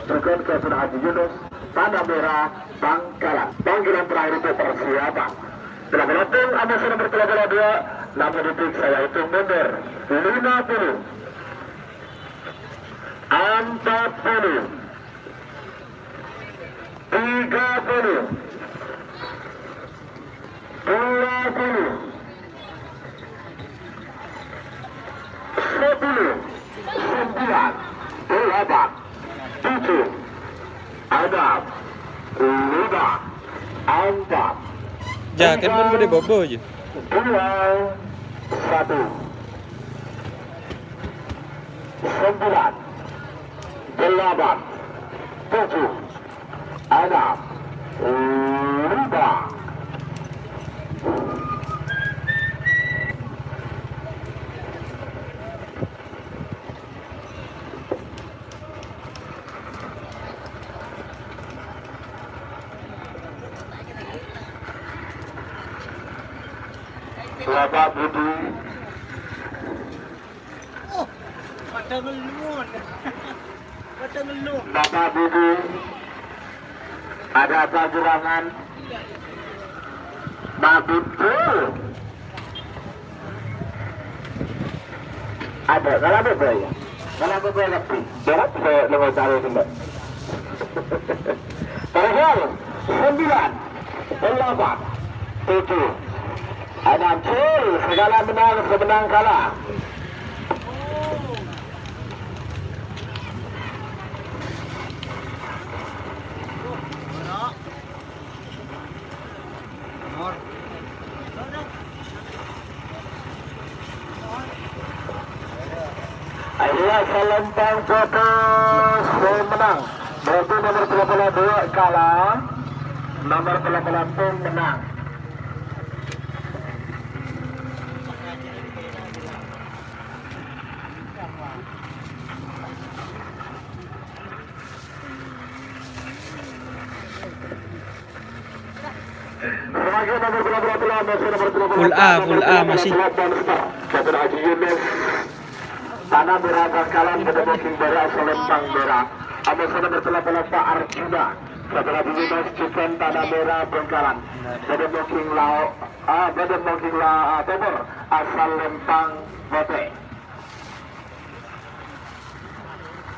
Bukan Karapan Haji Yunus, Tanah Merah, Bangkalan. Panggilan terakhir itu persiapan. Telah berlangsung ambil nomor 32, 6 detik saya hitung mundur. 50, 40, 30, 20, 10, 9, 8, 7, 6, 5, 4, Jaket pun boleh bobo aja. 2, 1, 9, 8, 7, 6, 5. Bapak Budi, Bapak Budi, ada apa gerangan? Pak Budi, ada, kalau ada ya? Kalau ada saya lebih, berat saya lewat cari sendiri. Terakhir, 9, 8, 7. Ada cil, segala menang, semenang kalah. Ayo selempang putus, menang. Berarti nomor 32 kalah, nomor 88 menang. Full A masih. Karapan Haji Yunus, Tanah Merah Bangkalan, Karapan Merah Selempang Merah. Ambassador bertelah Pak Arjuna, Karapan Haji Yunus, Cipen Tanah Merah Bangkalan. Badan Mungking La Tobor, asal Lempang Bote.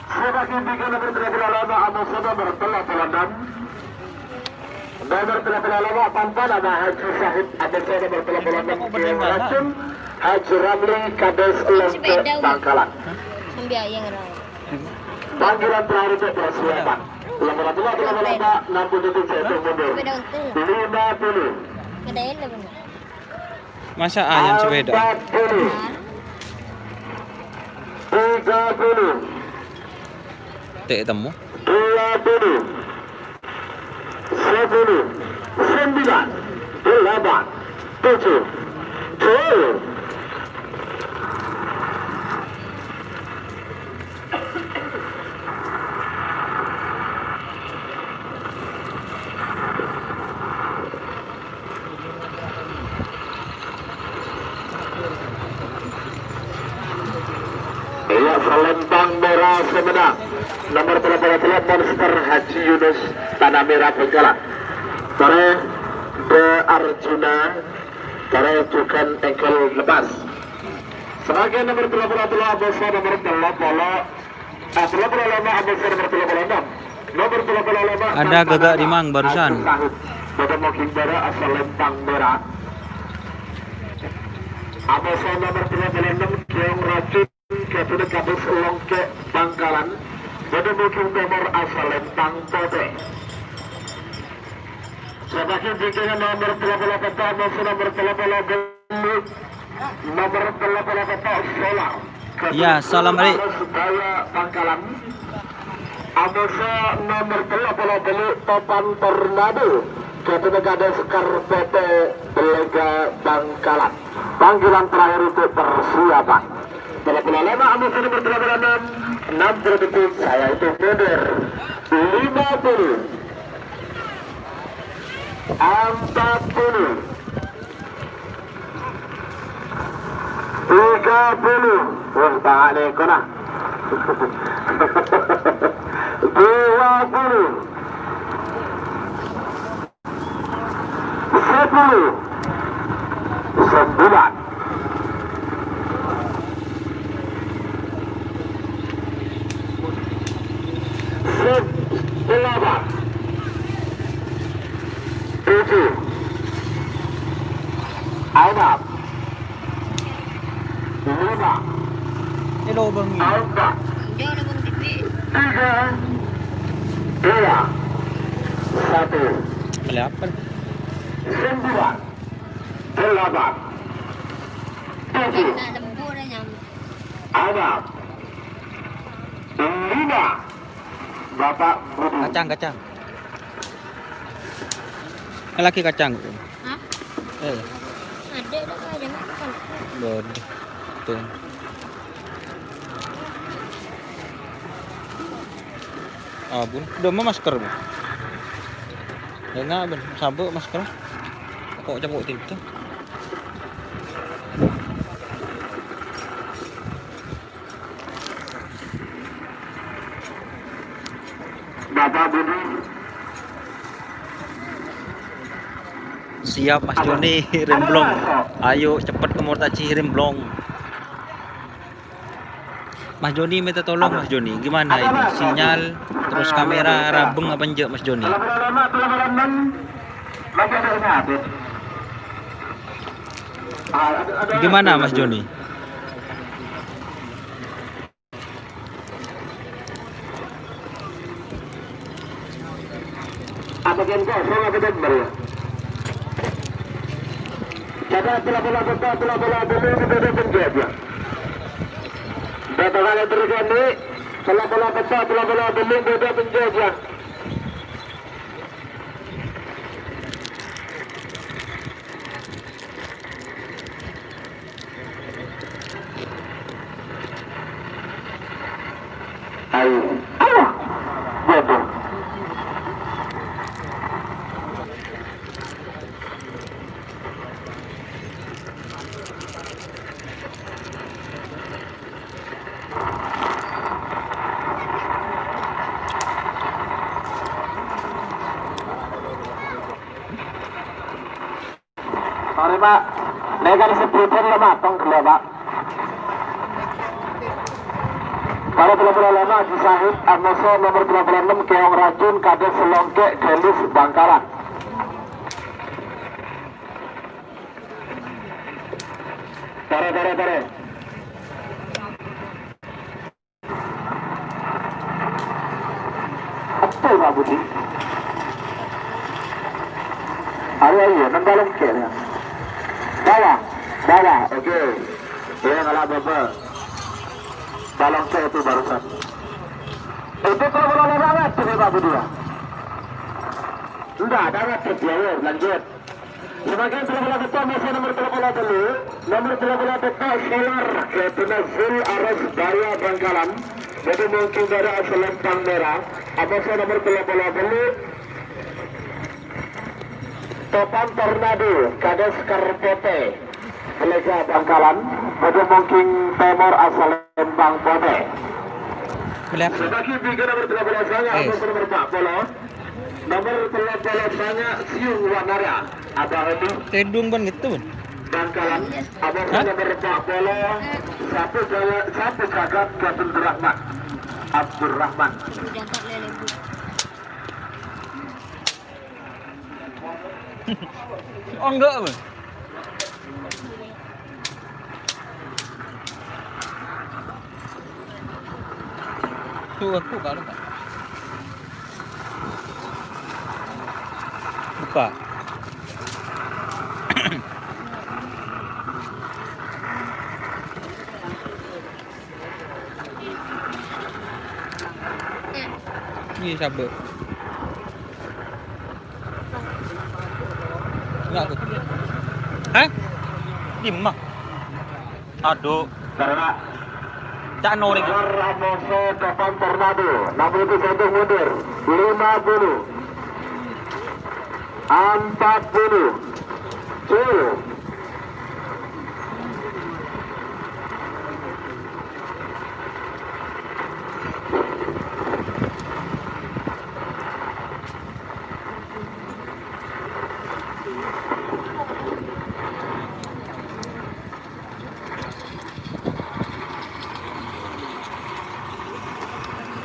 Sebagai tiga nomor 35, Ambassador bertelah nomor 35 tanpa nama Haji Syahid, Ambassador bertelah Racun, Haji Ramli, Kades Lengke Bangkalan. Panggilan terakhir untuk persiapan. Nomor 60 detik saya mundur. 50. Masa ayam sepeda? 40, 30, Tik temu. 20, 10, 9, 8, 7, 10. Iya, Selempang Merah semenang. Nomor 88 Monster Haji Yunus, Tanah Merah Bangkalan. Tare De Arjuna, tare bukan engkel lepas. Sebagai nomor 32 Ambassador nomor 35 Ambassador nomor 36. Nomor 35 Ada gagak rimang barusan. Pada Moking Bara asal Lempang Merah. Ambassador nomor 36 Keong Racun, Ketua Kades Lengke Bangkalan. Pada Moking Timur asal Lempang Bote. Sebagai tiga nomor 38 masih nomor 38 nomor 38 Solar. Ya, salam Rik. Supaya Bangkalan. Abasa nomor 38 Topan Tornado. Ketua Kades Karpete Belega Bangkalan. Panggilan terakhir untuk persiapan. 35 Abasa nomor 36 60 detik saya itu mundur. 50, 40, 30. Wah, tak ada kona. 20, 8 7 6 5 Hello bang. 4 Hindi ako nabang tipi. 3 2 1 Kelapan. 9 8 7 Na lembu na niya. 6 5 Bapak Budi. Kacang. Laki kacang. Hah? Ada dah kah jangan makan. Bodoh. Tuh. Bun, udah mau masker bu? Ya nggak bun, sabuk masker. Kok cabut itu? Bapak Budi. Siap Mas Joni, remblong. Ayo cepet ke Mortaci remblong. Mas Joni minta tolong Mas Joni, gimana ini sinyal terus kamera rabeng apa enggak Mas Joni? Gimana Mas Joni? Apa yang kosong apa yang baru? Cara bola beli beda penjaga. Data kali terjadi, bola pecah, bola beli beda penjaga. Ayo, jatuh. Sorry Pak, naikkan sepuluh matang dulu Pak. Kalau 35 disahid Amoso nomor 36 Keong Racun Kades Selongke Delis Bangkalan. Tare. Apa Pak Budi? Ayo, nendalong ke ya. Bawah, oke. Ya ngalah bapak. Balong saya itu barusan. Itu kalau boleh banget tuh Pak Budi ya. Enggak, banget terbiaya, lanjut. Sebagai bola betul masih nomor 30 dulu. Nomor 30 betul Solar Ketunazul Aras Daya Bangkalan. Jadi mungkin dari Selempang Merah. Abasa nomor 30 dulu. Topan Tornado Kades Karpote Pelega Bangkalan. Jadi mungkin Timur asal Lembang Pote. Melihat. Sebagai bikin nomor 13 saya Abasa nomor 40. Nomor 13 saya Siung Wanara. Ada itu Tedung ban gitu bun. Bangkalan. Abasa nomor 40. Satu jagat Abdurrahman. Udah tak lele bu. Oh enggak bun. Tuh aku kalau tak. Buka. Ini sabuk. Enggak aku. Hah? Lima. Aduh. Karena Cak noring. Ramoso Topan Tornado. Namun itu satu mundur. 50. 40. Tuh.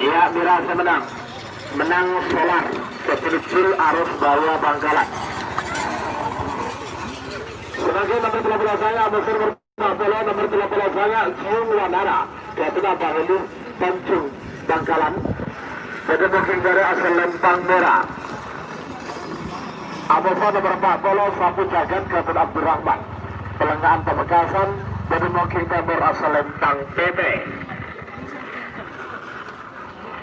Iya, Mira menang. menang solar kecil arus bawah Bangkalan. Sebagai nomor 13 saya Mesir Berpapelo, nomor 13 saya Cium Wanara Ketua Bahulu Pancung Bangkalan. Pada booking dari asal Lempang Merah Amosa nomor 40 Sapu Jagat Kapten Abdurrahman. Pelenggaan Pamekasan pada booking timur asal Lempang PP.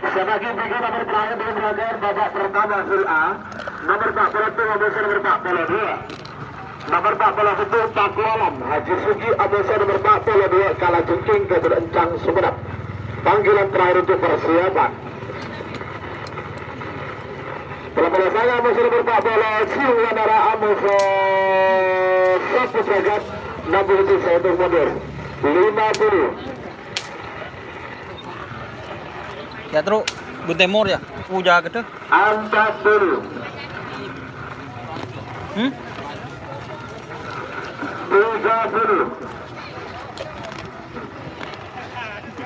Sebagai tiga nomor terakhir dengan beragam babak pertama hasil A, nomor 41 Amosa nomor 42. Nomor 41 Pakualam Haji Sugi Amosa nomor 42 Kalajengking Kapten Encang Sumenep. Panggilan terakhir untuk persiapan. Pelapor saya Amosa nomor 40 Cium Wanara Amosa Sapu Jagat 60 saya untuk mundur 50. Ya terus Buntemor ya. Uja gitu. 40. 30.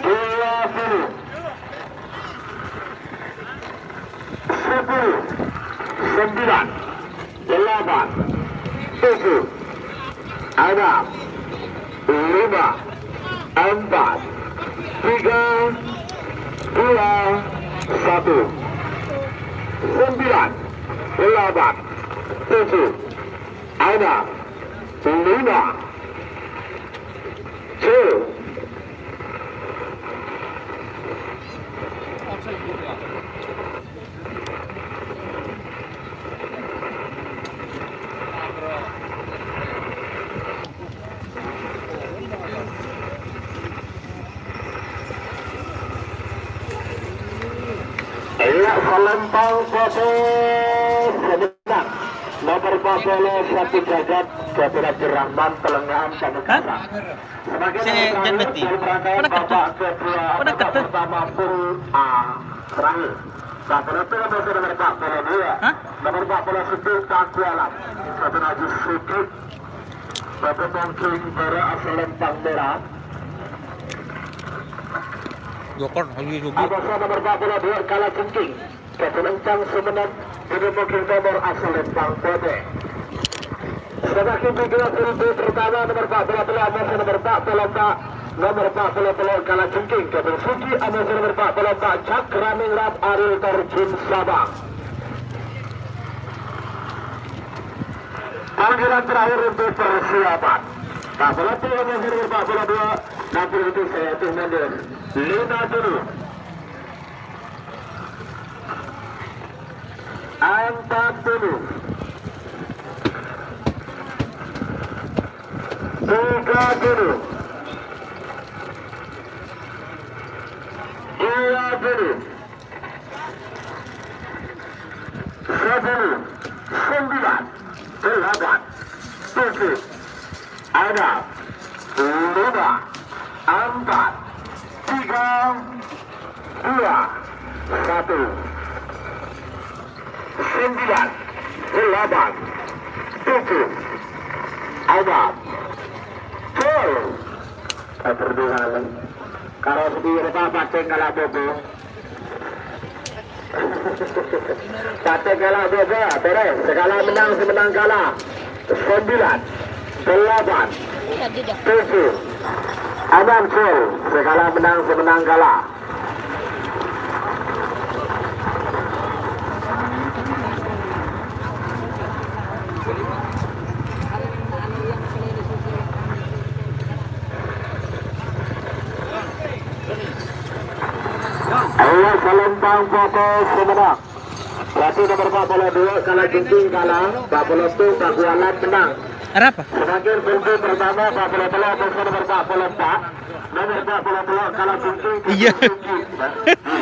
20. 10. 9. 8. 7. 6. 5. 4. 3. 2, 1, 9, 8, 7, 6, 5, 4, 3, 2, 1, Lempang foto sebentar nomor 40 Sapu Jagat Kapten Abdurrahman pelenggaan Pamekasan. Sebagai Bapak Ketua pertama Pul A terakhir. Kapten itu nomor 42 nomor 41 Pakualam Kapten Haji Sugi Bapak Mongking Bara asal Lempang Merah. Jokor Haji Sugi. Amosa nomor 42 Kalajengking Kapten Encang Sumenep pada booking nomor asal Lempang PP. Sebagai pimpinan kurikulum pertama nomor 40 Amosa nomor 44 nomor 40 Kalajengking Kapten Sugi Amosa nomor 44 Cakraningrat Ariel Terjun Sabang. Panggilan terakhir untuk persiapan. 41 Amosa nomor 42 nanti itu saya itu mundur 50. 40. 30. 20. 10. 9. 8. 7. 6. 5. 4. 3. 2. 1. 9, 8, 7, 6, 12. Perjuangan. Kalau sendiri pating kalah bobo. Pating kalah bobo, beres. Segala menang semenang kalah. 9, 8, 7, 6, segala menang semenang kalah. Allah Selempang fokus semenang. Pelatih nomor 42 Kalajengking kalah, 41 Pakualam menang. Apa? Sebagai kunci pertama 42 Amosa nomor 44, nomor 42 Kalajengking. Iya.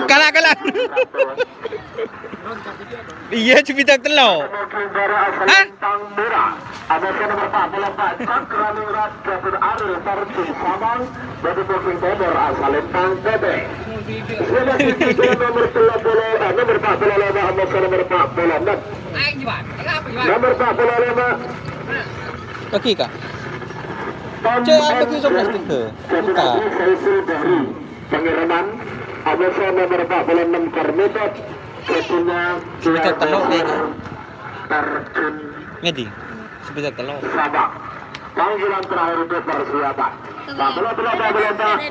Kalah. Iya, cipita telur. Hah? Amosa nomor 44 Cakraningrat Kapten Ariel Terjun Sabang dari booking timur asal Lempang PP. Nomor 40 nomor 45 Amosa nomor 46. Nomor 45 Oke kah? Cek apa kisah plastik ke? Buka. Pengiriman Amosa nomor 46 Kornetot ketunya Sebentar telok kayaknya. terjun Ngedi. Sebentar telok. Sabang. Panggilan terakhir itu persiapan. Babela,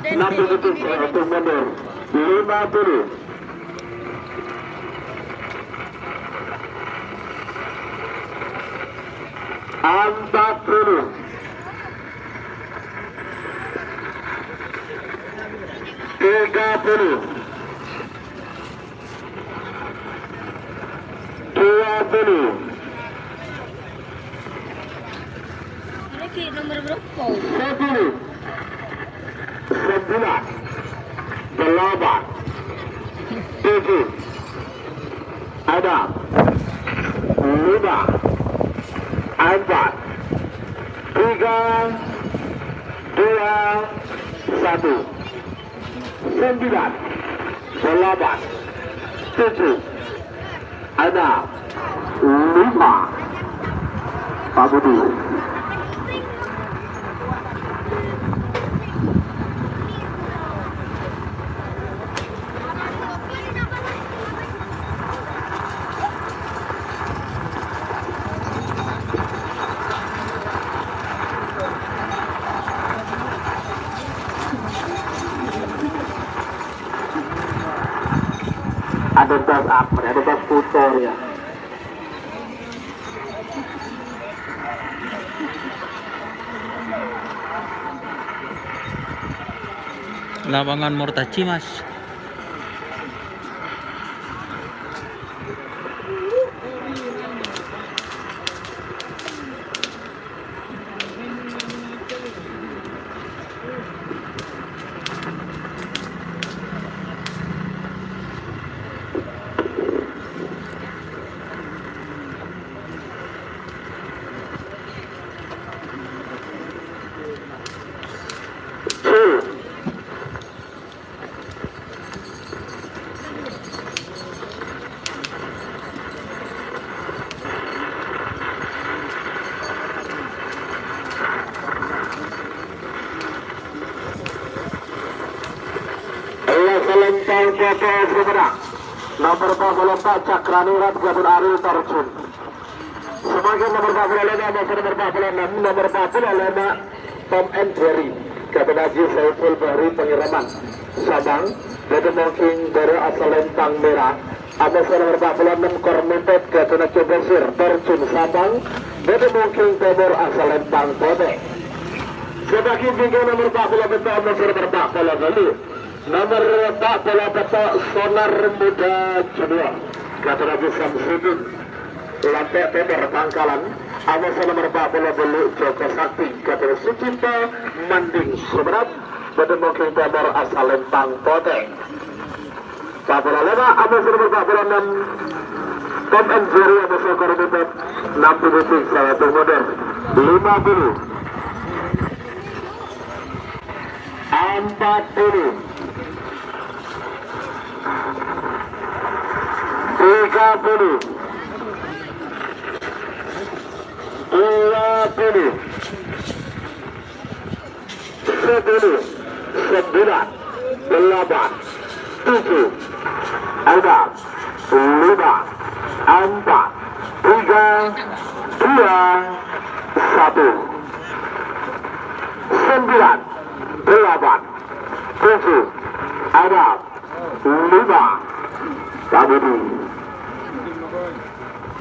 6 detik untuk mundur. 50. 40. 30. 20. Ini ki nomor berapa? 10. 9. 8. 7. Ada 5. 4. 3. 2. 1. 9. 8. 7. Ada 5. Pak Budi. Ada tas apa? Ada tas putar ya. Lapangan Mortaci, Mas. Selentang foto Sumedang. Nomor 44 Cakranirat Gabun Aril terjun. Semakin nomor 45 masih nomor 46, nomor 45 Tom and Jerry. Gabun Haji Saiful Bahri pengiriman Sabang. Bedemongking dari asal Lentang Merah. Abasa nomor 46 Kormentet Gabun Haji Besir terjun Sabang. Bedemongking Timur asal Lentang Bote. Sebagai tinggal nomor 44 masih nomor 40. Nomor 44 Sonar Muda Junior Gatot Haji Samsudin Lantai Timur Pangkalan. Awas nomor 40 Belu Joko Sakti Gatot Sucipto Manding Sumedang. Bedemongking Timur asal Lentang Pote. 45 awas nomor 46 Tom and Jerry awas Kormitet 60 detik saya tunggu mundur 50. 40. 30. 20. 10. 9. 8. 7. Ada 5. 4. 3. 2. 1. 9. 8. 7. Ada 5. Pak Budi.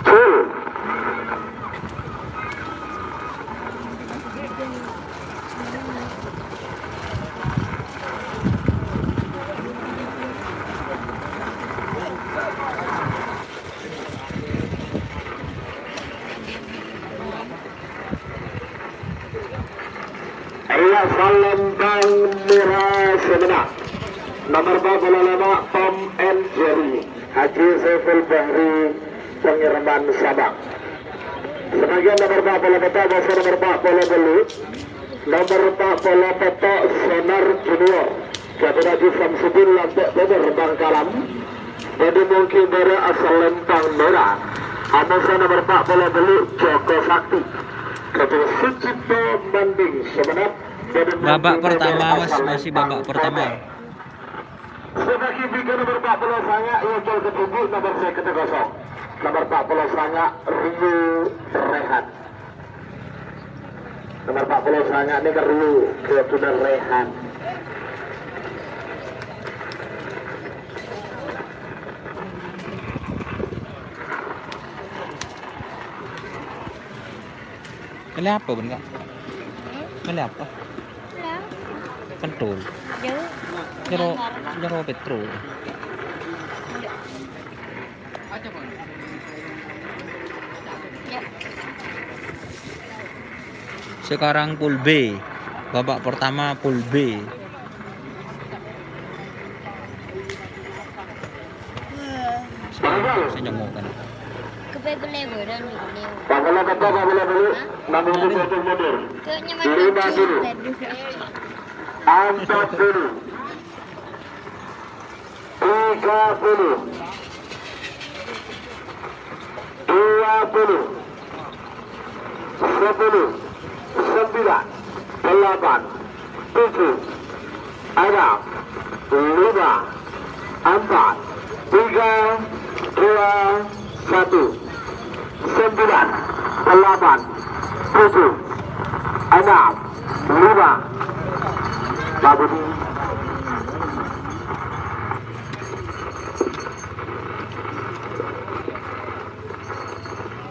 Chill. Ria Salembang Merah Sumedang. Nomor 45 Tom and Jerry Haji Saiful Bahri pengiriman Sabang. Sebagian nomor 44 masih nomor 40 Belu. Nomor 44 Sonar Junior Gatot Haji Samsudin Lantai Timur Bangkalan. Jadi mungkin dari asal Lentang Merah. Amasnya nomor 40 Belu Joko Sakti Gatot Sucipto Manding Sumedang. Babak pertama, Mas, masih babak pertama. Sebagai bikin nomor 40 sangat Yocol ketubuh nomor saya kosong. Nomor 40 sangat Rio Rehan. Nomor 40 sangat ini ke Rio ke Rehan. Ini apa bun kak? Ini apa? Lah. Petrol. Jauh. Jero petrol. Ya. Sekarang pool B. Babak pertama pool B. Saya nyemukan. Kebebel-bebel dan beliau. Panggilan kata panggilan dulu. Namun itu betul mundur. Kayaknya Lima dulu. Empat dulu. 30. 20. 10. 9. 8. 7. 6. 5. 4. 3. 2. 1. 9. 8. 7. 6. 5. Pak Budi.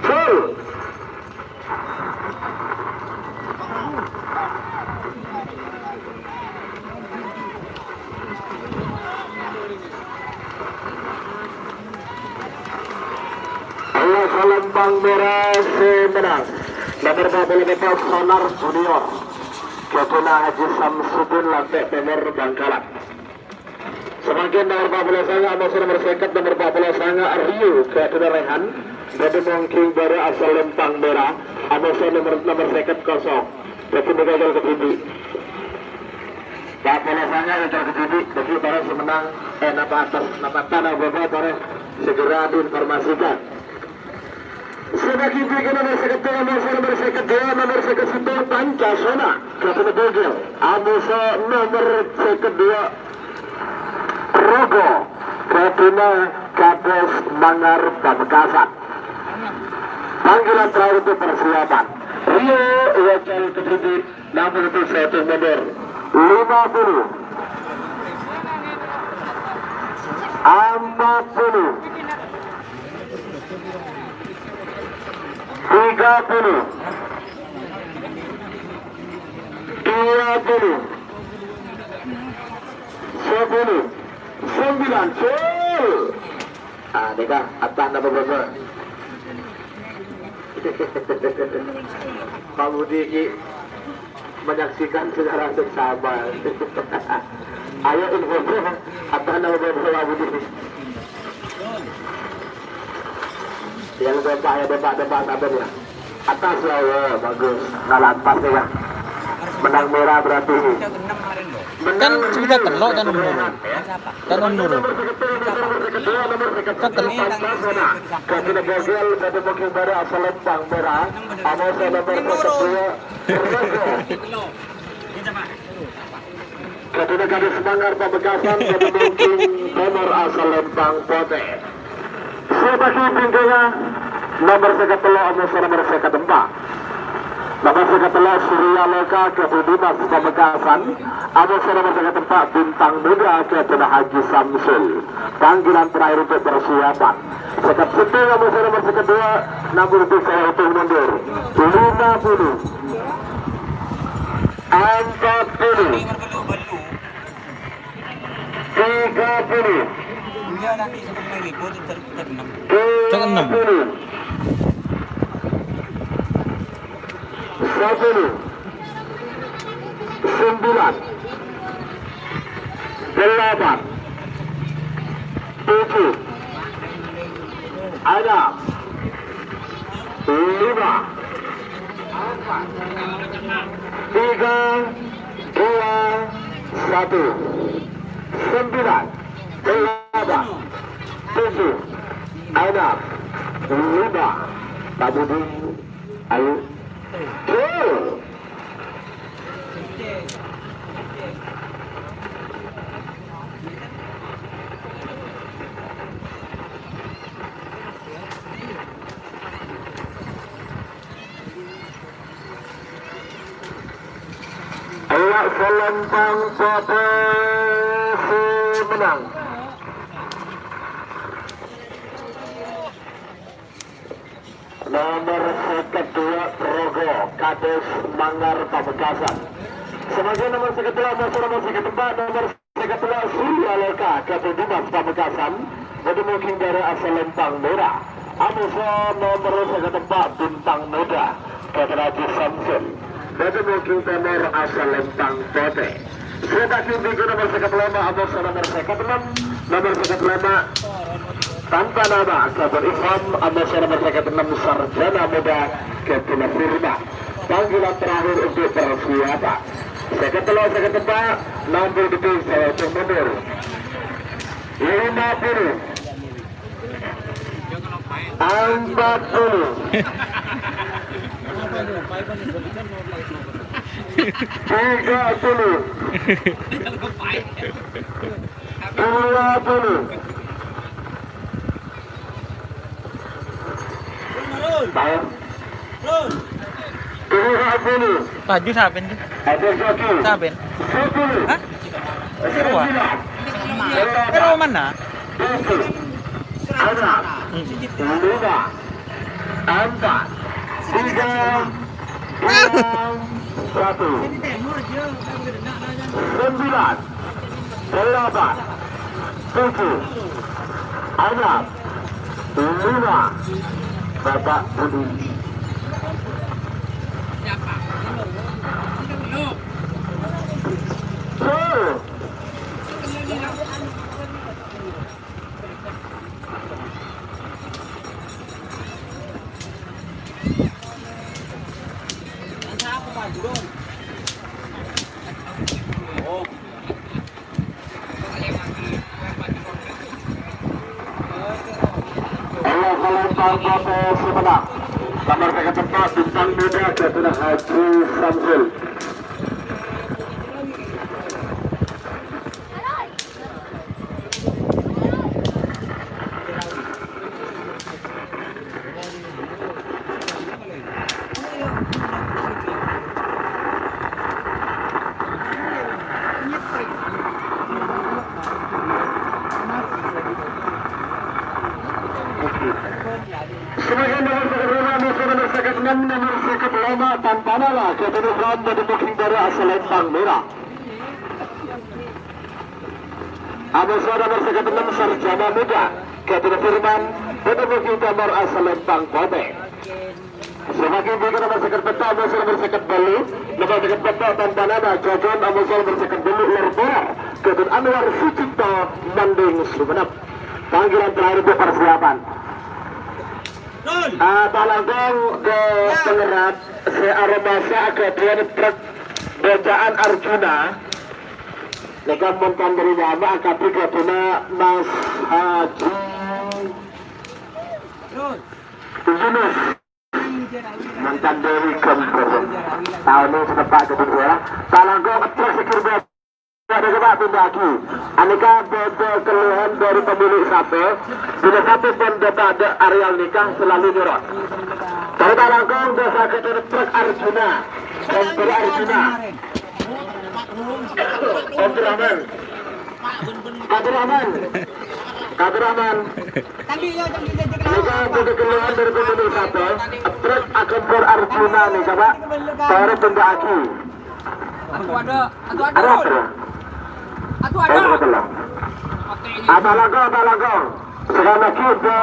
Full. Allah Selempang Merah Semenang. Nomor 44 Sonar Junior. Ketua Haji Samsudin Lantai Timur Bangkalan. Semakin nomor 40 sanga Amos nomor 50 nomor 40 sanga Rio Ketua Rehan. Jadi mungkin baru asal Lempang Merah Amos nomor 50 kosong. Jadi gagal ke tinggi. 40 sanga gagal ke tinggi. Jadi para semenang napa atas napa tanah bapak para segera diinformasikan. Sebagai bikin nomor 1 nomor 2 nomor 1 Pancasona Ketua Bogel Amusa nomor 2 Rogo Ketua Kades Mangar Pamekasan. Panggilan terakhir untuk persiapan Rio Wajal Ketujuh nomor 1 mundur 50 40 30 20 10 9 full. Deka, atas apa berapa? Pak Budi menyaksikan secara seksama. Ayo info atas apa berapa Pak Budi? Yang debat ya debat sabar ya. Atas ya, bagus. Ngalantas ya. Menang merah berarti. Kan sudah telok tanam nuru. Tanam nuru. Kan telok. Ketua Bogel Ketua Bogel baru asal Lempang Merah. Amos nomor 2. Ketua Gadis Mangar Pamekasan Ketua Bogel nomor asal Lempang Pote. Sebagai pinggirnya nomor 1 Amos nomor 1 Nomor 1 Surya Loka Ketua Dinas Pamekasan Amos nomor 1 Bintang Muda Ketua Haji Samsul. Panggilan terakhir untuk persiapan sekat setir Amos nomor 2 namun itu saya hitung mundur 50 40 30 Pak Budi, ayo. selempang posisi menang. Nomor kedua Progo Kades Manggar Pamekasan. Sebagai nomor kedua nomor kedua nomor kedua Surya Loka Kades Dimas Pamekasan. Jadi mungkin dari asal lempang merah. Amusa nomor kedua Bintang Muda Kades Samsul. Jadi mungkin nomor asal lempang Pote. Sedaki minggu nomor kedua Amusa nomor kedua nomor kedua tanpa nama kabar Islam Amusa nomor 6 Sarjana Muda Kepala Firma. Panggilan terakhir untuk persiapan. Seketelah nomor detik saya mundur 50 Baju saben tuh. Saben. Hah? Sewa. Pero mana? Bapak Budi. Semenang nomor kedua Bintang Muda Kepala Haji Samsul. Sebagai nomor kedua nomor kedua tanpa nama kebenaran dari booking dari asal lempang merah. Amusa nomor 6 Sarjana Muda Kepala Firman dari booking nomor asal lempang Kobe. Sebagai booking nomor kedua Amusa nomor belu nomor kedua tanpa nama Jojon Amusa nomor belu Lorboa Kepala Anwar Sucipto Manding Sumenep. Panggilan terakhir untuk persiapan. Balagong ke pengerat searomasa ke dua truk bejaan Arjuna lekat montan dari nama angkat 3 tuna Mas Haji Yunus mantan dari Kempur tahun ini setepat kedua Balagong truk sekir ada kebak tindaki aneka beda keluhan dari pemilik sapi bila sapi pun dapat ada areal nikah selalu nyorot dari Balagong desa ketua truk Arjuna Kompor Arjuna Abdurrahman aneka beda keluhan dari pemilik sapi truk Kompor Arjuna nih kebak dari tindaki ada Abalago selama kita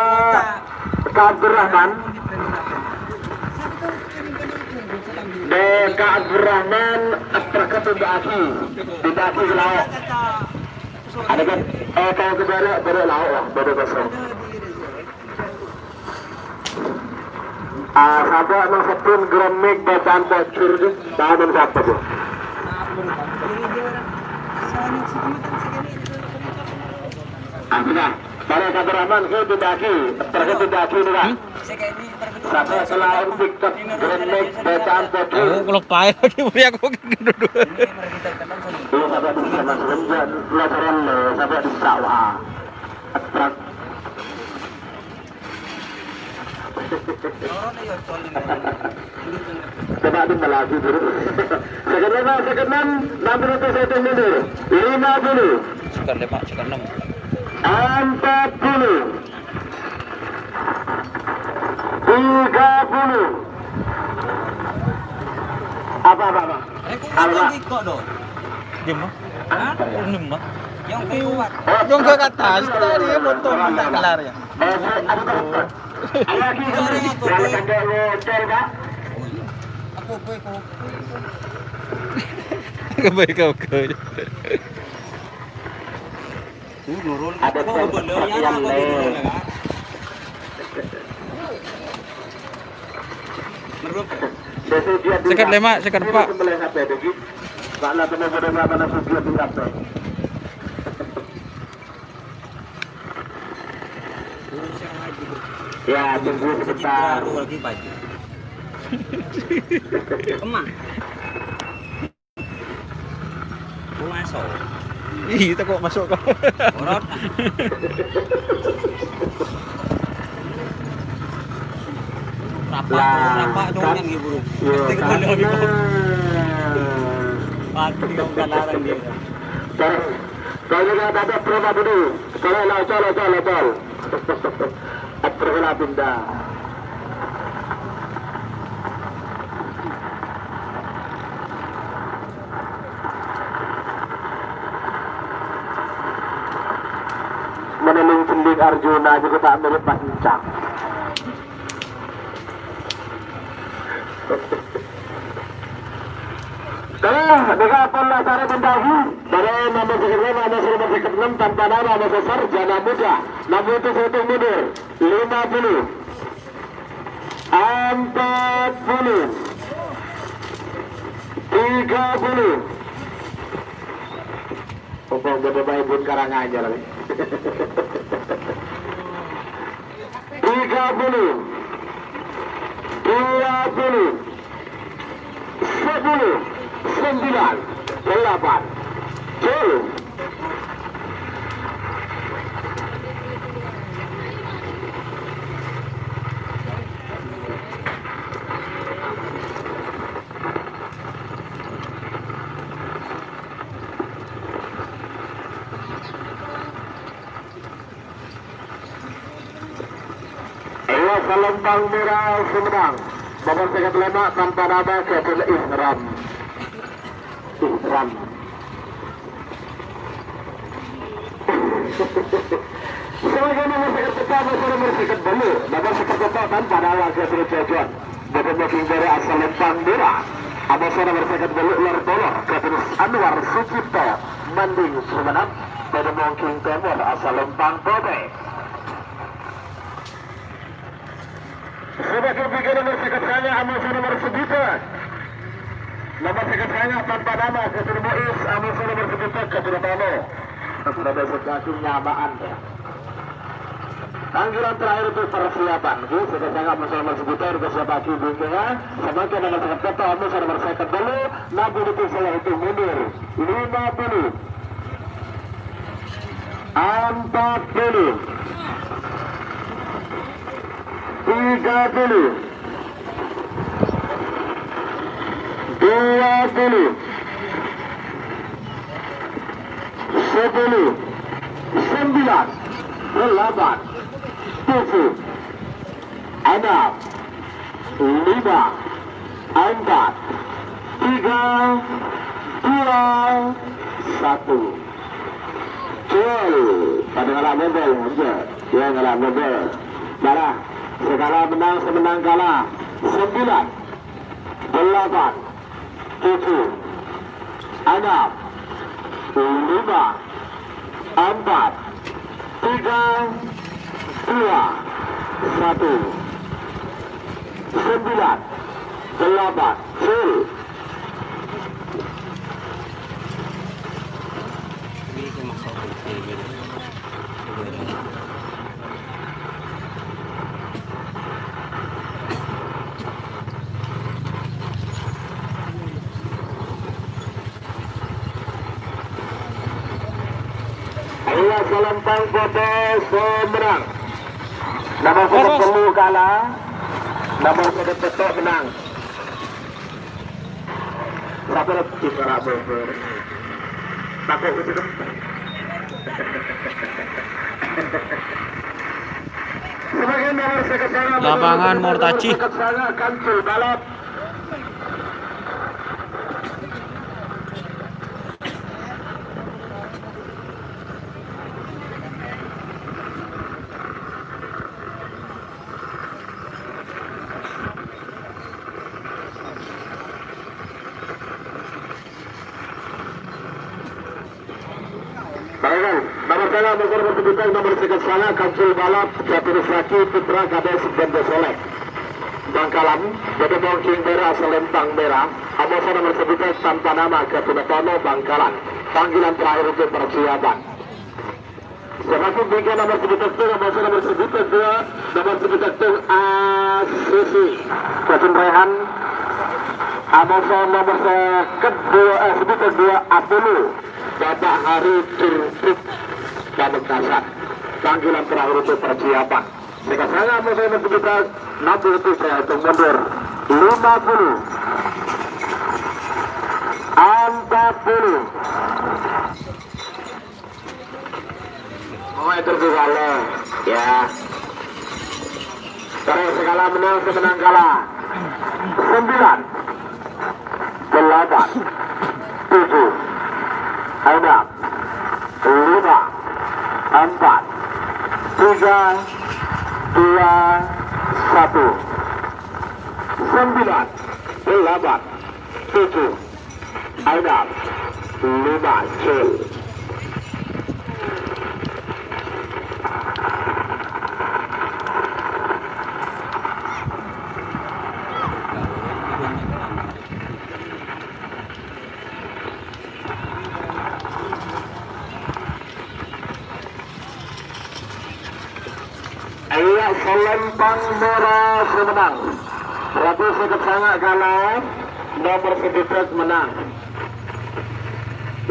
Abdurrahman Abdurrahman terkait tindaki lauk ada kan kalau ke baru lauk lah baru kosong sampai emang 10 gram mik bacaan bocor tu tahun siapa tu Ambillah, para Abdurrahman ke tindaki, terkait tindaki ni kan? Sampai selain pick-up grenade bacaan bocor. Kalau payah lagi boleh aku duduk. Ini sampai di sana sebenarnya pelajaran sampai di sawah. Atrak. Coba di melaju dulu. Second 6 menit satu mundur. 50. Second 5, second 6. 40. 30. Apa? Kok dong? Diam mah. Diam mah. Yang kuat. Yang ke atas tadi ya foto tak kelar ya. Ada tak? Lagi jalan tanda hotel Pak. Aku ko. Kebaik kau ke. Nurul. Ada yang lain. Second 5, second 4. Bakla teman pada mana sudah tingkat. Ya, tunggu sebentar. Lagi baju. Kemang. Mau masuk. Ih, kita kok masuk kau. Orot. Rapa dong yang giburu. Ketik bener gitu. Pati yang kalaran dia. Kalau nggak ada proba dulu. Kalau. Pergelah pindah. Meneling sending Arjuna juga tak mirip pancang. Dengan pola cara mendahi dari nama segera nama nomor 6 tanpa nama besar jana muda. Namun itu satu mundur 50 40 30. Pokok beda ibun karang aja lagi. 30 20 10 9 8 10. Ayo selempang merah Sumedang. Nomor 35 tanpa nama Kevin Ihram. Sebagai nomor sekat pertama nomor sekat belu. Nomor sekat pertama tanpa nama Kevin Ihram. Bapak booking dari asal lempang merah. Ada nomor sekat belu luar tolor Kevin Anwar Sucipto Manding Sumedang. Pada booking timur asal lempang Bobe. Sebagai tiga nomor sekat hanya Amasa nomor sejuta. Nomor sekat hanya tanpa nama Ketua Muiz Amasa nomor sejuta Ketua Tano. Sudah besok aku nyamaan ya. Panggilan terakhir itu persiapan. Sudah sangat Amasa nomor sejuta sudah siap lagi bingkingnya. Semakin nomor sekat kata Amasa nomor sekat dulu. Nabi itu salah itu mundur 50 40 30 20 10 9 8 7 6 5 4 3 2 1 pada ngalah mobil aja ya ngalah mobil darah segala menang semenang kalah 9 8 7 6 5 4 3 2 1 9 8 full. Ini ke masuk gitu. Ayo selempang foto pemenang. Nama sekat belu kalah nomor sebetul menang. Satu lebih berapa? Takut itu. Sebagai nomor sekretaris Lapangan Mortaci. Kancil balap. Baikkan, nomor tengah nomor sebutan nomor sekat sana Kancil balap Jatuh Saki Putra Kades Benda Soleh Bangkalan Bada Bongking Merah Selempang Merah Amosa nomor sebutan tanpa nama Ketunatono Bangkalan panggilan terakhir untuk persiapan. Semakin tiga nomor sebutan itu Amosa nomor sebutan dua nomor sebutan itu ACC Kevin Rehan Amosa nomor kedua sebutan dua Apollo Bapak Hari Turpik Pamekasan panggilan terakhir untuk persiapan. Jika saya mau saya menyebutkan 60 itu saya hitung mundur 50 40 mau terbuka ya terus segala menang semenang kalah 9 8 7 6 5 4 3 2 1 9 8 7 6 5 cil. Iya, Selempang Merah semenang. Berarti sedikit sangat kalah. Nomor sedikit menang.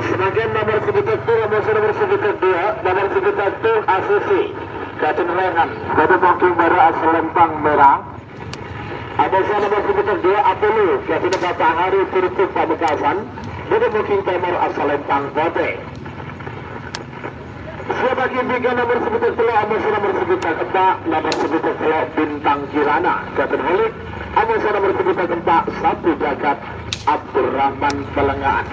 Sebagian nomor sedikit itu nomor sedikit dua. Nomor sedikit itu ACC Kacen Rehan Bada Bongking Merah Selempang Merah. Ada nomor sedikit dua Apollo Kacen Bapak Hari Turpik Pamekasan Bada Bongking Timur Selempang Bote. Sebagai tiga nomor sebutan telur Amosa nomor sebutan keempat nomor sebutan telur Bintang Kirana Captain Holik Amosa nomor sebutan keempat Satu Jagat Abdurrahman Pelengahan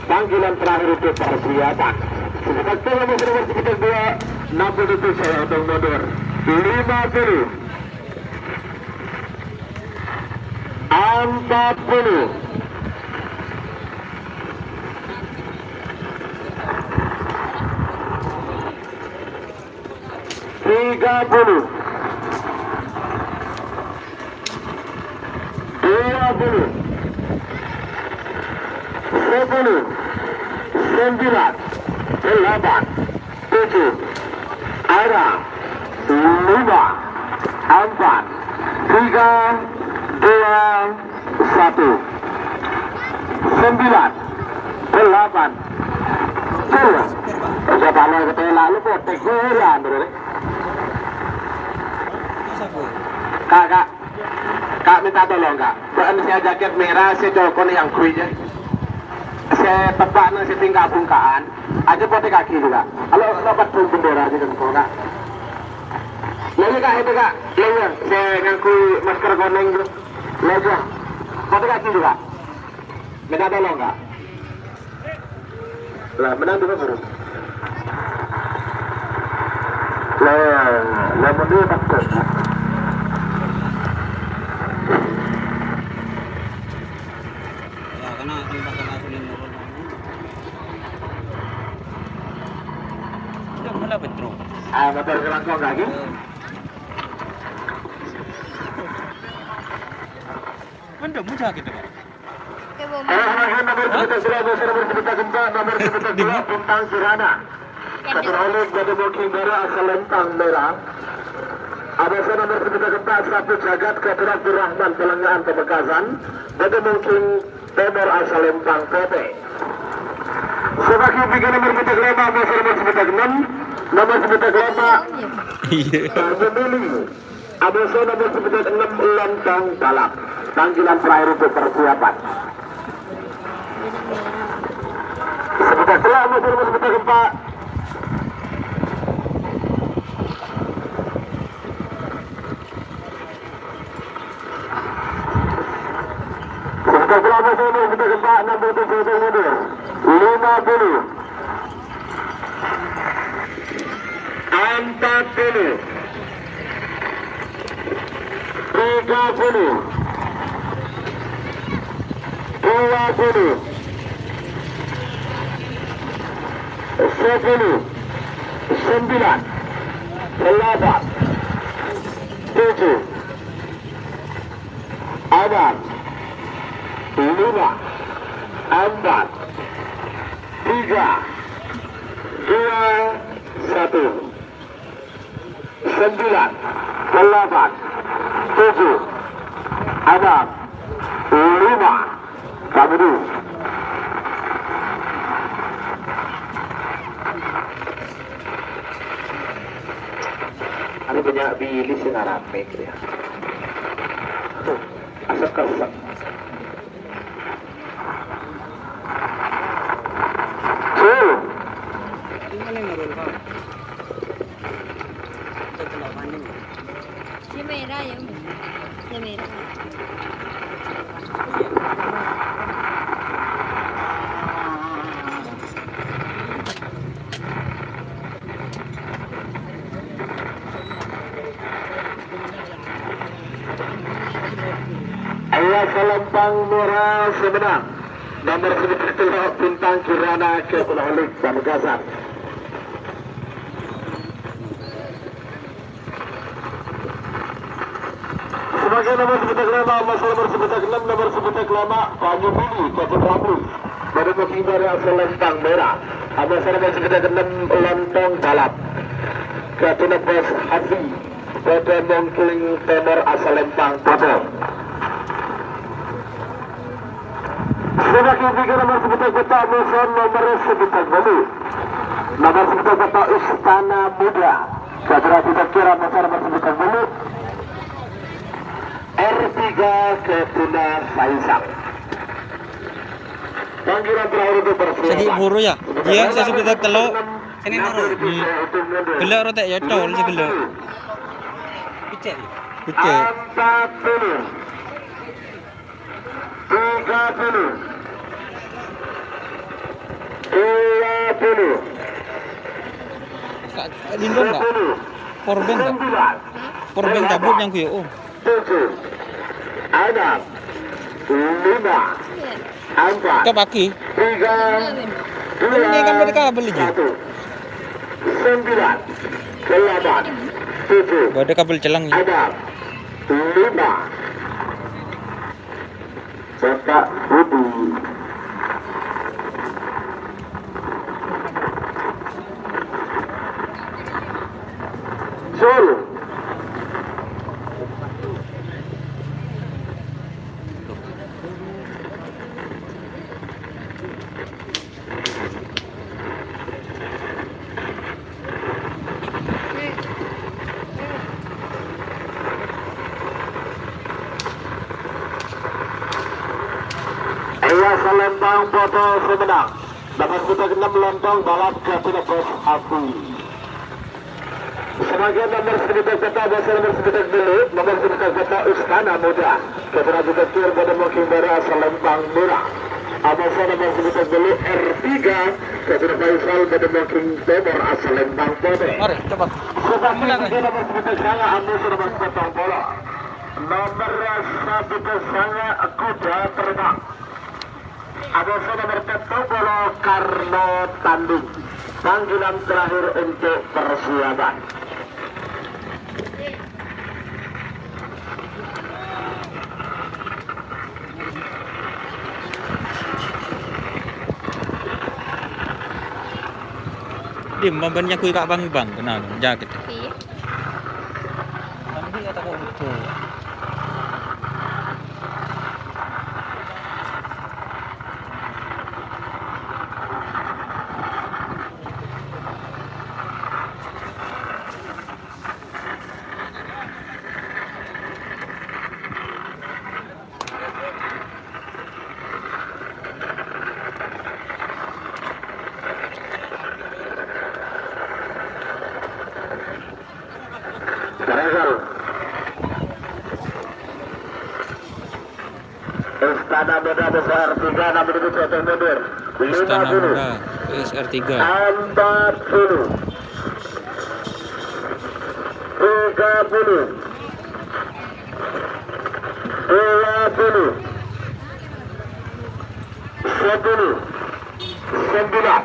panggilan terakhir untuk persiapan. Sebutan telur nomor sebutan dua 60 itu saya untuk mundur 50 40 30 20 10 9 8 7 6 5 4 3 2 1 9 8 10 saya paling ketemu lalu kok teguran dulu. Kak minta tolong kak. Bukan saya jaket merah, saya jokon yang kuih aja. Saya tebak nasi tinggal bungkaan. Aja potek kaki juga. Kalau dapat bendera aja kan kak. Lalu kak itu kak, lalu saya ngangkui masker koneng tuh. Lalu potek kaki juga. Minta tolong kak. Lah menang dulu baru. Lah menang takut. Motor kelangkong lagi. Mendem mudah gitu kan. Nomor sebutan Bintang Kirana. Satu Holik Bada Bongking Merah Selempang Merah. Ada nomor sebutan keempat Satu Jagat Ketua Abdurrahman Pelengahan Pamekasan. Bada Bongking Timur Selempang Kote. Sebagai tiga nomor sebutan kelima nomor sebutan 6. Nomor sebutan kelima memilih Adesso nomor 96 lontong balap. Panggilan terakhir untuk persiapan. Sebentar keluar motor sebentar keempat. Sebentar keluar motor sebentar keempat. 67 mundur. 50. 40. 30. 20. 10. 9. 8. 7. 6. 5. 4. 3. 2. 1. 9. 8. 7. 6. 5. Kami dulu. Ada banyak bilis yang rame ya. Asap kerusak. Si merah ya, si merah. Ayah selempang merah sebenang. Nomor 11 bintang Kirana ke Ulang Pamekasan. Sebagai nomor sebetak lama, masalah nomor sebetak 6, nomor sebetak lama, Panyu Budi, Kapten Rabu. Pada musim dari selempang merah. Masalah nomor sebetak 6, lontong balap. Kapten Bos Hafi. Pada mungkin tenor asal lempang Papua. Sebagai tiga nomor sebetak kota Muson, nomor sebetak Bali. Nomor sebetak kota Istana Muda. Saudara kita kira nomor sebetak Bali. R3 ke Tuna Faisal. Panggilan terakhir untuk persiapan. Segi buru ya. Dia saya sudah telok. Ini naruh. Gelak rotek ya tol segelak. Picek. Picek. 40. 30. 20. Lindung enggak? Powerbank enggak? 9. Powerbank cabut yang kuyo. Oh. 7. 6. 5. 4. Ke pagi. 3. Ini kan mereka beli je. 1. 9. 8. 7. Gak ada kabel celang ni. 6. 5. Bapak Budi. Solo. Selempang foto semenang. Nomor sebetak 6 lontong balap ke Bos Abu. Sebagian nomor sebetak kota bahasa nomor sebetak dulu, nomor sebetak kota Istana Muda. Kepada Direktur pada mungkin bara Selempang Murah. Abasa nomor sebetak dulu R3 kepada Faisal pada mungkin Timur Selempang Foto. Mari coba. Sebagian nomor sebetak sana Amus nomor sebetak bola. Nomor sebetak sana Kuda Terbang. Ada nomor 1 Bolo Karno Tanding. Panggilan terakhir untuk persiapan. Dia membannya kuih kak bang kenal jaket. Iya. Nanti kata kau betul. Istana Muda besar 3 namun itu jatuh mundur. Istana 50. Muda PSR 3. 40. 30. 20. 10. 9.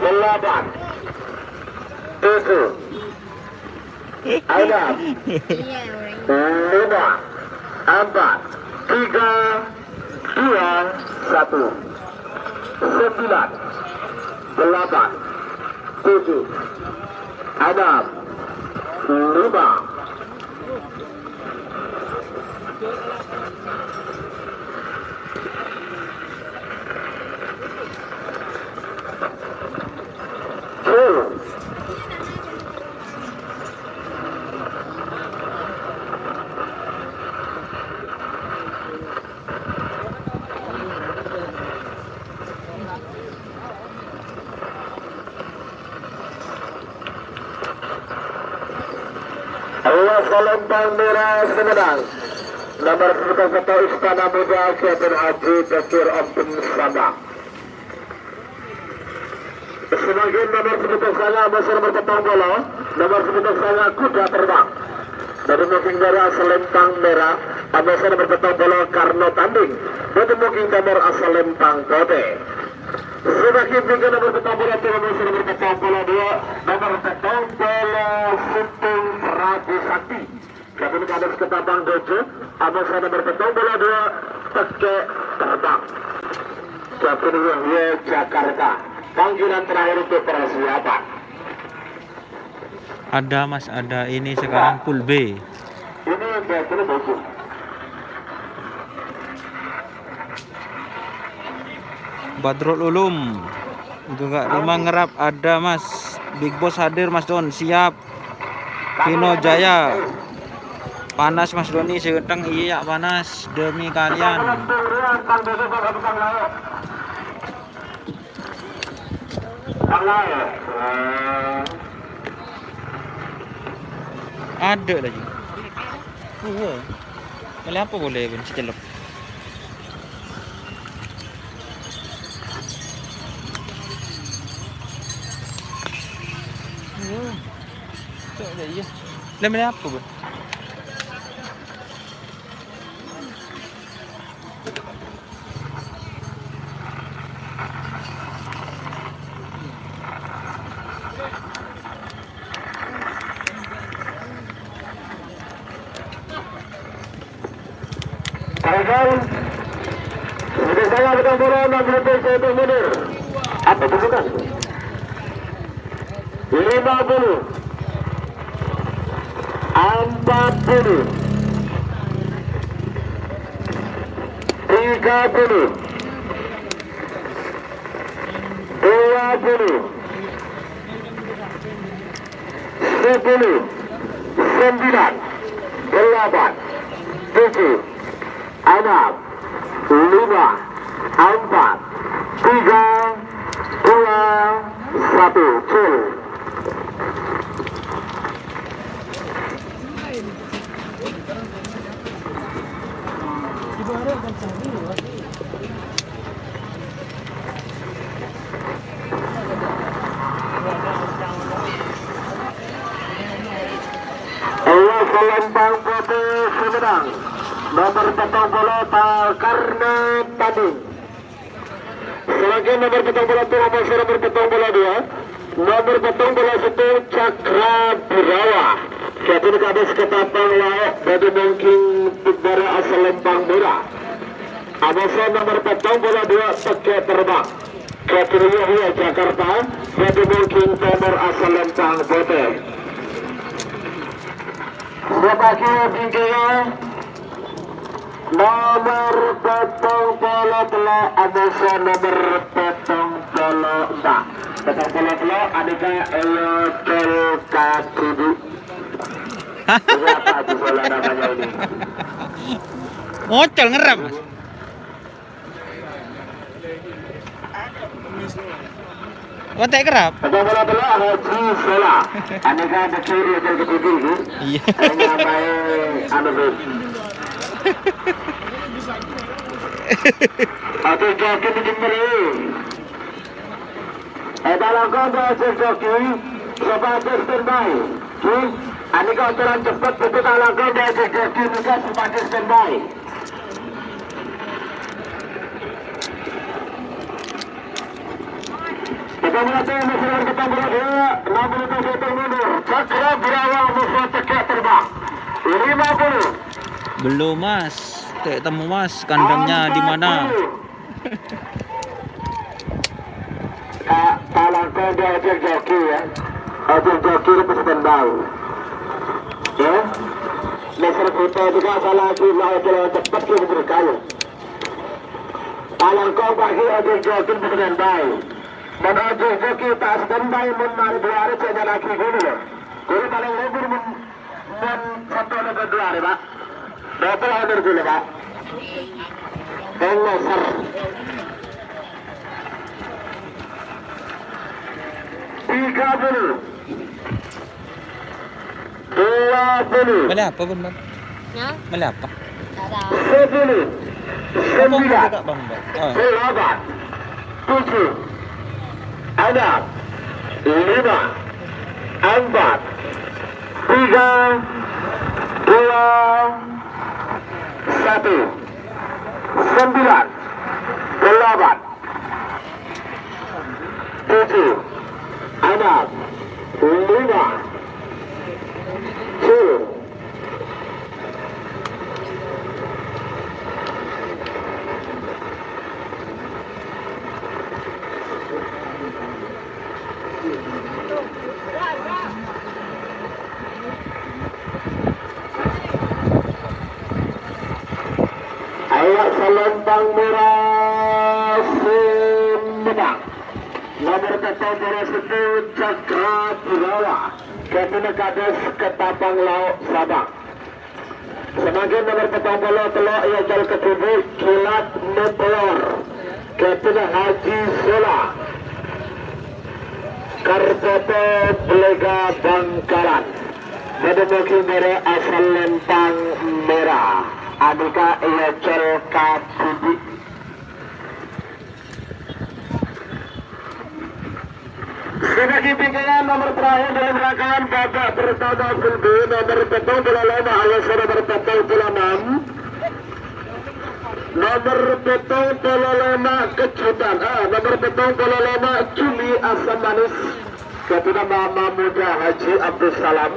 8. 7. 6. Iya, orang. 5, 4, 3, 2, 1. 9, 8, 7, 6, 5. Allah Selempang Merah Sumedang. Nomor 11 Istana Muda Kevin Haji Bekir Optim Sabah. Semakin nomor 11 saya masih nomor petang bola. Nomor 11 saya kuda terbang. Dari Muking Merah Selempang Merah. Abasa nomor petang bola Karno Tanding. Dari Muking Timur Selempang Kote. Semakin tinggi nomor petang bola masih nomor petang bola 2. Nomor petang bola Sutung Ragu Sakti. Kami ada ketambang dojo. Abasa nomor petang bola 2. Teke terbang. Kami Wahya Jakarta. Panggilan terakhir untuk persiapan. Ada Mas, ada ini sekarang pool B. Ini betul bagus. Badrul Ulum. Juga Lima Ngerap ada Mas. Big Boss hadir Mas Don, siap. Vino Jaya. Panas Mas Doni sedang, iya panas demi kalian. Ada lagi. Kali apa boleh pun secelok. Iya. Lemnya apa, Bu? Sudah saya akan bola 60 cm mundur. Apa bukan? 50, 40, 30, 20, 10, 9, 8, 7, 6, 5, 4, 3, 2, 1, chill. Allah Selempang Putih Sumedang. Nomor petang bola karena tadi. Selanjutnya nomor petang bola itu nomor petang bola 2. Nomor petang bola 1 Cakra Birawa. Jadi ada ketapang layak bagi mungkin dari asal Lempang Merah. Abasa nomor petang bola 2 Teke Terbang. Jadi Wahya Jakarta bagi mungkin nomor asal Lempang Putih. Sebagai tingginya nomor petang bola telah abasa nomor petang bola 4. Petang bola telah adanya Eyotel Katidu. Berapa di bola namanya ini? Ngocol ngerap Mas. Otak kerap. Petang bola telah Haji Sola. Aneka ada kiri dan ketiga. Iya. Hanya main anu Oke, joki bikin beli. Dalam kondisi joki, sebagai standby. Ini kau jalan cepat, betul dalam kondisi joki juga sebagai standby. Kita melihat masyarakat kita berada, namun itu hitung mundur. Cakra berawal musuh tegak terbang. 50. Belum mas, kayak temu mas, kandangnya di mana? Dalam kondisi joki ya. Ojek joki itu standby. Ya, masyarakat kita juga salah lagi mau jalan cepat kita berkali. Dalam kondisi ojek joki itu standby. Dan ojek joki tak standby menarik dua hari saja lagi gini loh. Jadi paling lebih satu negara 2 hari pak. Berapa order dulu pak? Enggak 30. 20. Beli apa bun bang? Ya, Beli apa? tak tahu. 10. Abang 9. juga bang bang. Oh. 8. 7. 6. 5. 4. 3. 2. 1. 9. 8. 7. 6. 5. 10. Ayo selempang merah Sumedang. Nomor ketomboran 10 Cakra Purawa. Ketina Kades Ketapang Lauk Sabang. Semakin nomor ketomboran telok ia jal ketujuh Kilat Meteor. Ketina Haji Sola. Kartoto Belega Bangkalan. Medemoki mere asal lempang merah. Adika ia jal Kapudi. Sebagai pimpinan nomor terakhir dalam rangkaian babak pertama kedua nomor 45 alias nomor 46. Nomor 45 kejutan. Nomor 45 Cumi Asam Manis. Ketua Mama Muda Haji Abdul Salam.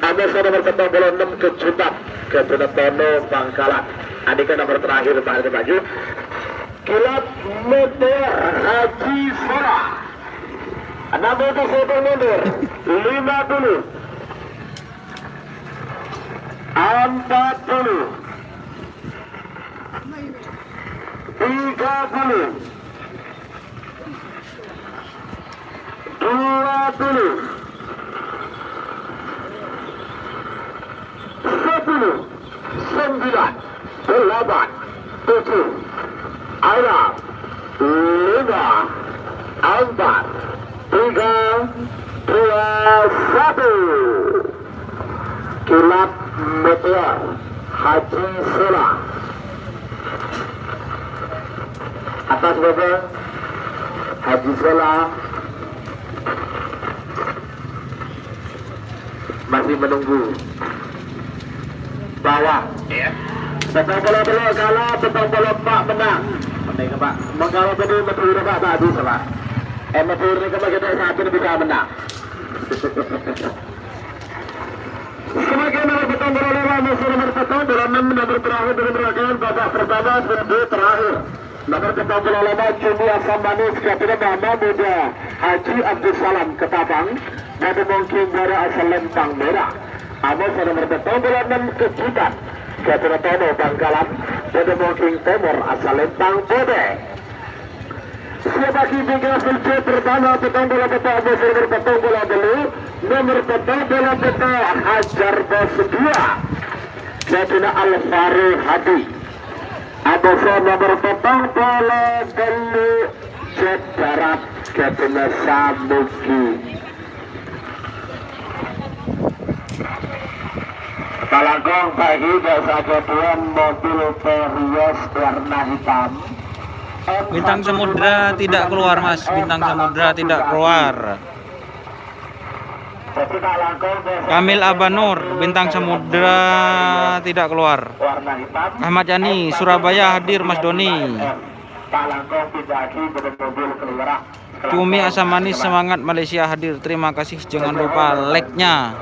Alias nomor 46 kejutan. Ketua Tono Bangkalan. Adika nomor terakhir Pak Maju. Kilat Meteor Haji Sora. 60 sektor mundur. 50. 40. 30. 20. 10. 9. 8. 7. 6. 5. 4. 3, 2, 1. Kilat Meteor Haji Sola. Atas bapak Haji Sola masih menunggu bawah. Petang bola kalah, petang bola Pak menang. Menang Pak. Mengkalah tadi betul Pak tadi Pak. Betul ini kita saat ini bisa menang. Semakin nomor petang bola musuh nomor petang bola 6 nomor terakhir dalam rangkaian babak pertama seri terakhir. Nomor petang bola 5 Cumi Asam Manis Ketua Mama Muda Haji Abdul Salam Ketapang. Dan mungkin dari asal lempang merah. Amos nomor petang bola 6 kejutan. Ketua Tono Bangkalan. Dan mungkin Timur asal lempang Bode. Sebagai tiga filter pertama petang bola nomor petang bola dulu. Nomor petang bola Hajar Bos 2. Ketua Alfari Hadi. Atas nomor petang bola dulu Jet Barat Ketua Samuki. Kalangkong pagi jasa ketuan mobil Terios warna hitam. Bintang Samudra tidak keluar mas, Bintang Samudra tidak keluar. Jadi Kalangkong jasa Kamil Abanur, Bintang Samudra tidak keluar. warna hitam. Ahmad Yani, Surabaya hadir Mas Doni. Kalangkong pindaki mobil keluar. Cumi Asam Manis semangat Malaysia hadir. Terima kasih, jangan lupa like-nya.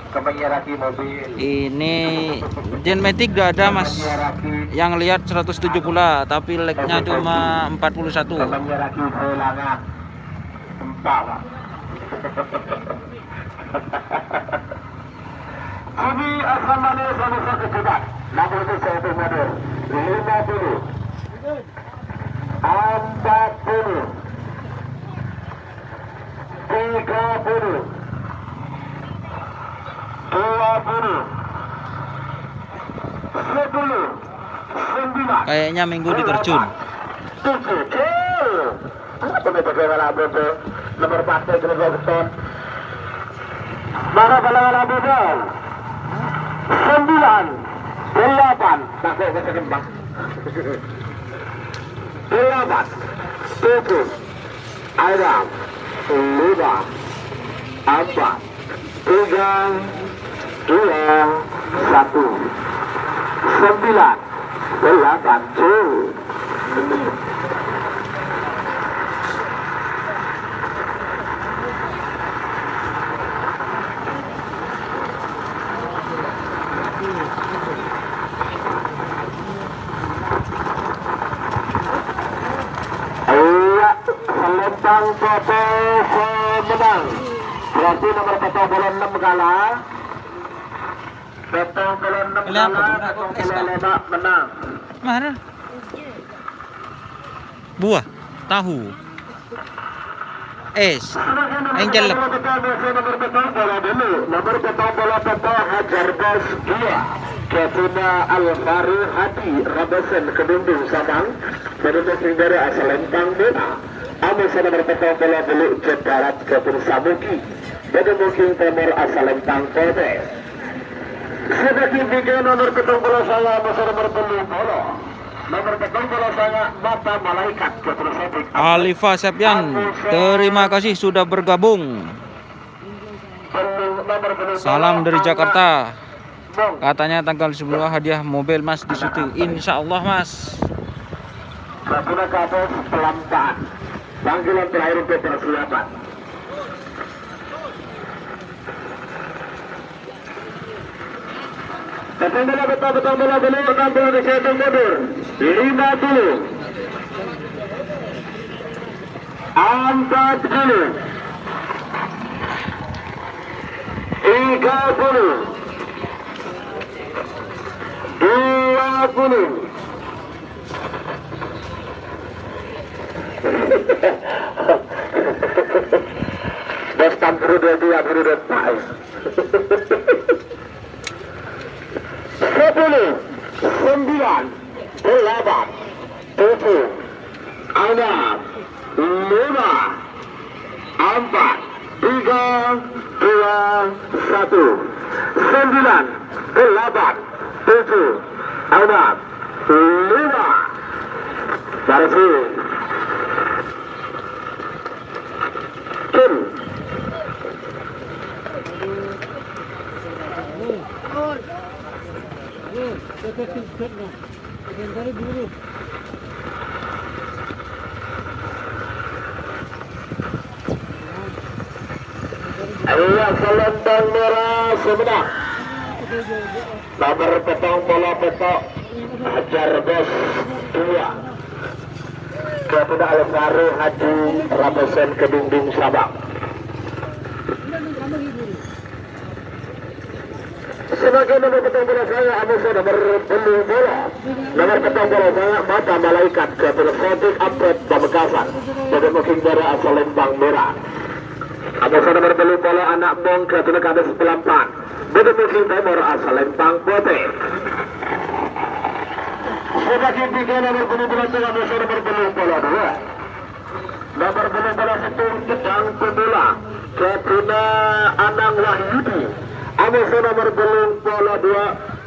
Kemenyeraki mobil. Ini Genmatic gak ada mas, yang lihat 170 lah, tapi like-nya cuma 41. Kemenyeraki kehilangan empat. Cumi Asam Manis sama kejutan. Namun itu saya model 50, 40, 30, 20, 10, 9. Kayaknya minggu diterjun. 7. Nomor partai Kalajengking. Mana bala betul? 9, 8. Pakai kata kembang. 8, 7, ada 5, 4, 3, 2, 1, 9, 8, cuy. Iya, selempang foto menang. Berarti nomor foto bola 6 kalah. Foto bola 6 kalah, foto bola 5 menang. Mana? Buah, tahu, es, angel. Nomor foto bola dulu. Nomor foto bola foto Hajar Bos 2. Ketuna Al-Fari Hadi Rabasen Kedundung Sabang. Menuju dari asal Lempang Dena. Ame sana berpetang bola dulu ke barat ke Sabuki. Pada mungkin timur asal Lempang Kode. Sebagai tiga nomor petang bola saya masa nomor penuh bola. Nomor petang bola saya mata malaikat ke Sabuki. Alifa Septian, terima kasih sudah bergabung. Salam dari Jakarta. Katanya tanggal 10 hadiah mobil mas di situ. Insya Allah mas. Katuna Kapos Pelampan. Panggilan terakhir untuk persiapan. Petang bola dulu, tampil di setan mundur. 50, 40, 30, 20. Bos tampil dia beri Pak. 10, 9, 8, 7, 6, 5, 4, 3, 2, 1, 9, 8, 7, 6, 5. Barisi. Kim. Ayo selendang merah sebelah. Nomor petang bola petok Hajar Bos 2. Kepada Al-Fari Haji Rabasen Kedundung Sabang. Sebagai nomor petang bola saya, Amusa nomor penuh bola. Nomor petang bola saya, mata malaikat kepada Sotik Abed Bamekasan. Pada mungkin dari asal Lembang Merah. Amusa nomor penuh bola anak bong kepada Kades Pelampan. Pada mungkin timur asal Lembang Putih. Sebagai tiga nomor penuh bola saya, Amusa nomor penuh bola 2. Nomor penuh bola 1 Kedang Pemula kepada Anang Wahyudi. Amusa nomor belum bola 2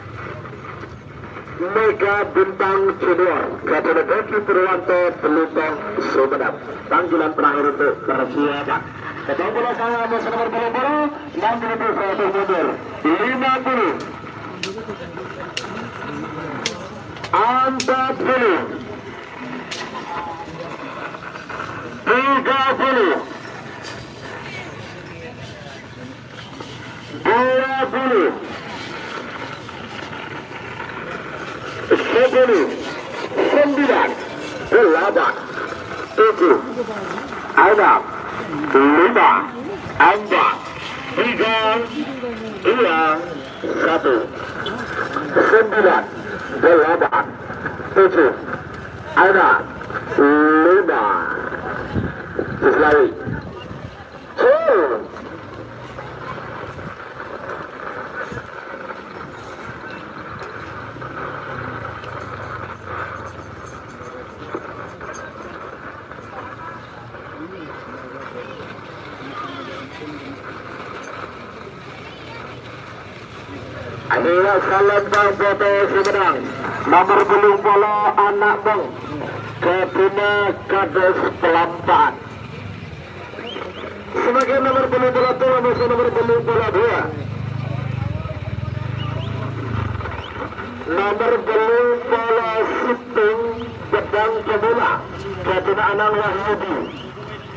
Mega Bintang Junior Kapten Beki Purwanto Pelutong Sumedang. Panggilan terakhir untuk persiapan. Ketua bola saya masih nomor 20, 61 mundur 50 40 30 20 10 9 8 7 6 5 4 3 2 1 9 8 7 6 5 Sesuai. Inilah salam bang foto Sumedang. Nomor belum bola anak bang. Ketina Kades Pelampaan. Sebagai nomor belum bola tua, masih nomor belum bola 2. Nomor belum bola Situng Pedang Kebula. Ketina Anang Wahyudi.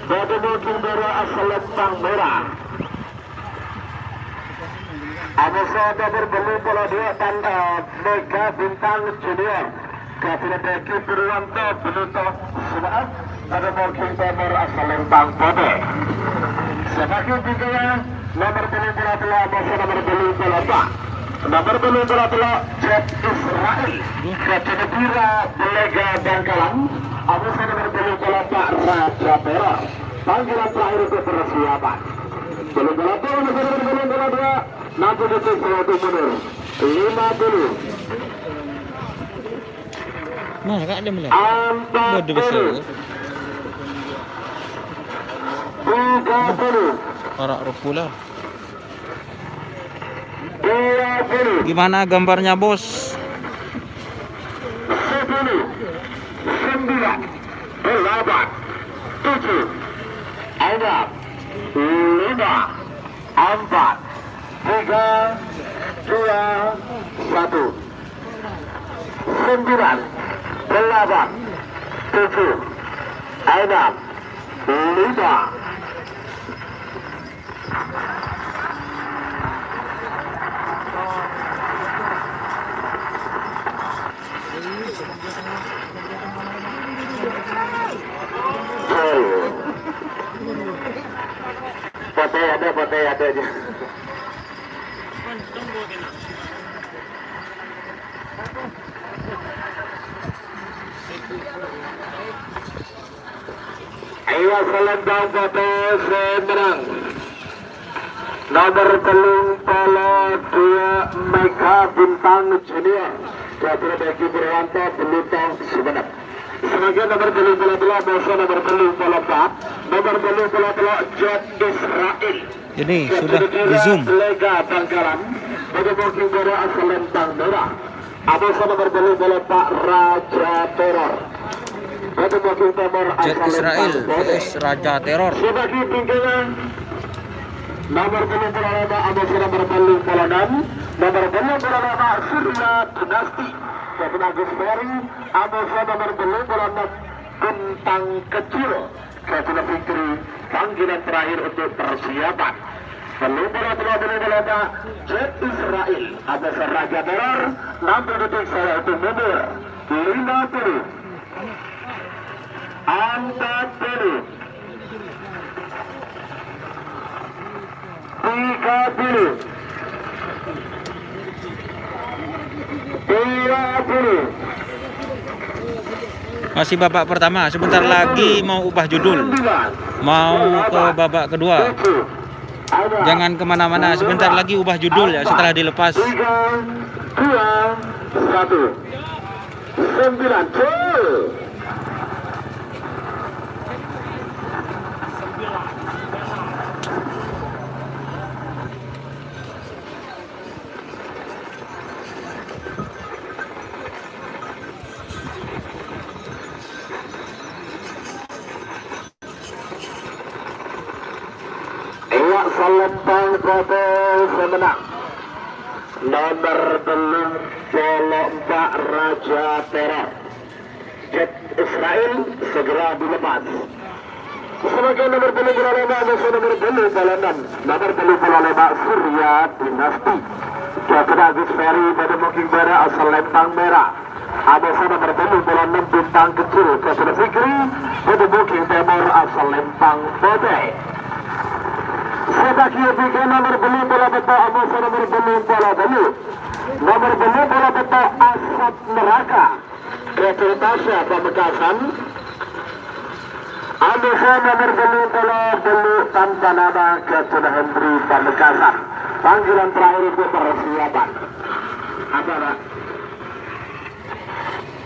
Bada mungkin bara asal Lempang Merah. Amasa nomor belum bola 2 tanda Mega Bintang Junior. Ketina Beki Purwanto Pelutong Sumedang. Ada mungkin nomor asal Lempang Pode. Sebagai tiga nomor belum bola telah masa nomor belum bola 4. Nomor belum bola telah Jet Israel. Ketina Bira Belega Bangkalan. Amasa nomor belum bola 4 Raja Teror. Panggilan terakhir untuk persiapan. Belum bola tua, masih nomor belum bola 2. 60 detik 1 mundur 50 Nah, kak ada mulai. 40 besar. 30 Arak rupula. 20 Gimana gambarnya, Bos? 10 9 8 7 6 5 4 3 2 1 9 8 7 6 5 Pote ada aja. Ayo selendang foto Sumedang. Nomor telung polo 2 Mega Bintang Junior. Ketua Beki Purwanto Pelutong Sumedang. Sebagai nomor belum bola telah masa nomor belum bola 4. Nomor belum bola telah Jet Israel. Ini sudah di zoom. Lega Bangkalan. Pada mungkin bola asal Lempang Merah. Abasa nomor belum bola Pak Raja Teror. Pada mungkin nomor Jet asal Israel Lempang vs Raja Teror. sebagai pinggiran nomor belum bola 5 abasa nomor belum bola 6. Nomor belum bola 5 Surya Dinasti. Kevin Agus Ferry, abasa nomor belum bola 6 Bintang Kecil. Kevin Fikri, panggilan terakhir untuk persiapan. Belum bola telah belum bola Jet Israel, abasa Raja Teror. 60 detik saya untuk mundur 50 40 30 30 Masih babak pertama, sebentar lagi mau ubah judul. Mau ke babak kedua. Jangan kemana-mana, sebentar lagi ubah judul ya setelah dilepas. 3 2 1 9 10 Selempang foto semenang. Nomor belum bolok Pak Raja Teror. Jet Israel segera dilepas. Sebagai nomor belum bola lembak, nomor belum bola 6. Nomor belum bola lembak Surya Dinasti. Captain Agus Ferry pada Moking Merah asal Lempang Merah. Ada nomor belum bola 6 bintang kecil Captain Fikri pada Moking Timur asal Lempang Putih. Sebagai tiga nomor belum bola betul, ada nomor belum bola belum. Nomor belum bola betul Asap Neraka. Captain Tasya Pamekasan. Ada nomor belum bola belum tanpa nama Captain Hendri Pamekasan. Panggilan terakhir itu persiapan. Apa nak?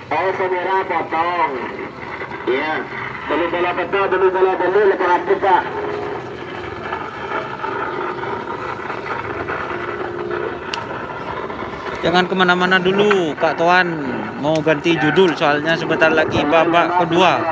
Oh, semera potong. Iya. Belum bola betul, belum bola belum. Lepas kita. Jangan kemana-mana dulu, Kak Tuan. Mau ganti judul soalnya sebentar lagi babak kedua.